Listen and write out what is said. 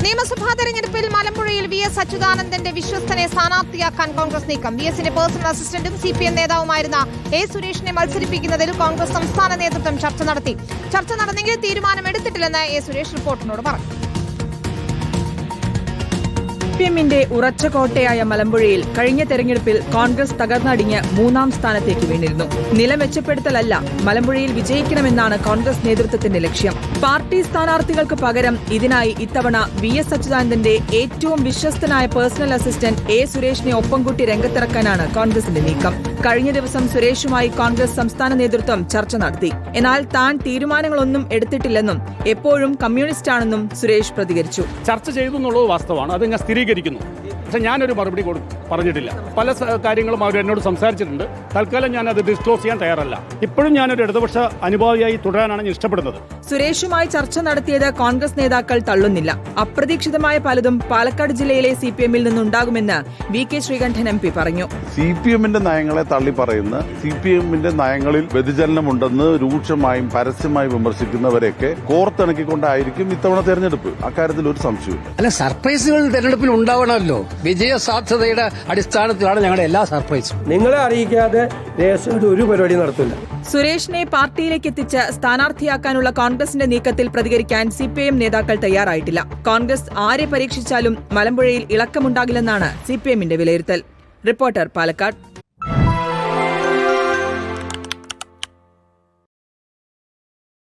നിയമസഭാ തെരഞ്ഞെടുപ്പിൽ മലമ്പുഴയിൽ വി.എസ്. അച്യുതാനന്ദന്റെ വിശ്വസ്തനെ സ്ഥാനാർത്ഥിയാക്കാൻ കോൺഗ്രസ് നീക്കം. വി.എസിന്റെ പേഴ്സണൽ അസിസ്റ്റന്റും CPM നേതാവുമായിരുന്ന എ. സുരേഷിനെ മത്സരിപ്പിക്കുന്നതിൽ കോൺഗ്രസ് സംസ്ഥാന നേതൃത്വം ചർച്ച നടന്നെങ്കിൽ തീരുമാനമെടുത്തിട്ടില്ലെന്ന് എ. സുരേഷ് റിപ്പോർട്ടിനോട് പറഞ്ഞു. CPMന്റെ ഉറച്ച കോട്ടയായ മലമ്പുഴയിൽ കഴിഞ്ഞ തെരഞ്ഞെടുപ്പിൽ കോൺഗ്രസ് തകർന്നടിഞ്ഞ് 3ാം സ്ഥാനത്തേക്ക് വീണിരുന്നു. നില മെച്ചപ്പെടുത്തലല്ല, മലമ്പുഴയിൽ വിജയിക്കണമെന്നാണ് കോൺഗ്രസ് നേതൃത്വത്തിന്റെ ലക്ഷ്യം. പാർട്ടി സ്ഥാനാർത്ഥികൾക്ക് പകരം ഇതിനായി ഇത്തവണ വി.എസ്. അച്യുതാനന്ദന്റെ ഏറ്റവും വിശ്വസ്തനായ പേഴ്സണൽ അസിസ്റ്റന്റ് എ. സുരേഷിനെ ഒപ്പം കൂട്ടി രംഗത്തിറക്കാനാണ് കോൺഗ്രസിന്റെ നീക്കം. കഴിഞ്ഞ ദിവസം സുരേഷുമായി കോൺഗ്രസ് സംസ്ഥാന നേതൃത്വം ചർച്ച നടത്തി. എന്നാൽ താൻ തീരുമാനങ്ങളൊന്നും എടുത്തിട്ടില്ലെന്നും എപ്പോഴും കമ്മ്യൂണിസ്റ്റാണെന്നും സുരേഷ് പ്രതികരിച്ചു. ചർച്ച ചെയ്തു എന്നുള്ളത് വാസ്തവമാണ്, അത് ഞാൻ സ്ഥിരീകരിക്കുന്നു. പക്ഷെ ഞാനൊരു മറുപടി പറഞ്ഞിട്ടില്ല. പല കാര്യങ്ങളും അവർ എന്നോട് സംസാരിച്ചിട്ടുണ്ട്. തൽക്കാലം ഞാൻ അത് ഡിസ്ക്ലോസ് ചെയ്യാൻ തയ്യാറല്ല. ഇപ്പോഴും ഞാനൊരു ഇടതുപക്ഷ അനുഭാവിയായി തുടരാനാണ് ഞാൻ ഇഷ്ടപ്പെടുന്നത്. സുരേഷുമായി ചർച്ച നടത്തിയത് കോൺഗ്രസ് നേതാക്കൾ തള്ളുന്നില്ല. അപ്രതീക്ഷിതമായ പലതും പാലക്കാട് ജില്ലയിലെ CPMൽ നിന്നുണ്ടാകുമെന്ന് VK ശ്രീകണ്ഠൻ MP പറഞ്ഞു. CPMന്റെ നയങ്ങളെ തള്ളി പറയുന്ന, CPMന്റെ നയങ്ങളിൽ വ്യതിചലനമുണ്ടെന്ന് രൂക്ഷമായും പരസ്യമായി വിമർശിക്കുന്നവരെയൊക്കെ കോർത്തിണക്കിക്കൊണ്ടായിരിക്കും ഇത്തവണ തെരഞ്ഞെടുപ്പ്. അക്കാര്യത്തിൽ ഒരു സംശയവും അല്ല. സർപ്രൈസുകൾ തെരഞ്ഞെടുപ്പിൽ ഉണ്ടാവണമല്ലോ. വിജയ സാധ്യതയുടെ അടിസ്ഥാനത്തിലാണ് ഞങ്ങളുടെ എല്ലാ സർപ്രൈസും. നിങ്ങളെ അറിയിക്കാതെ ഒരു പരിപാടി നടത്തില്ല. സുരേഷിനെ പാർട്ടിയിലേക്ക് എത്തിച്ച് സ്ഥാനാർത്ഥിയാക്കാനുള്ള കോൺഗ്രസിന്റെ നീക്കത്തിൽ പ്രതികരിക്കാൻ CPM നേതാക്കൾ തയ്യാറായിട്ടില്ല. കോൺഗ്രസ് ആരെ പരീക്ഷിച്ചാലും മലമ്പുഴയിൽ ഇളക്കമുണ്ടാകില്ലെന്നാണ് CPMന്റെ വിലയിരുത്തൽ. റിപ്പോർട്ടർ, പാലക്കാട്.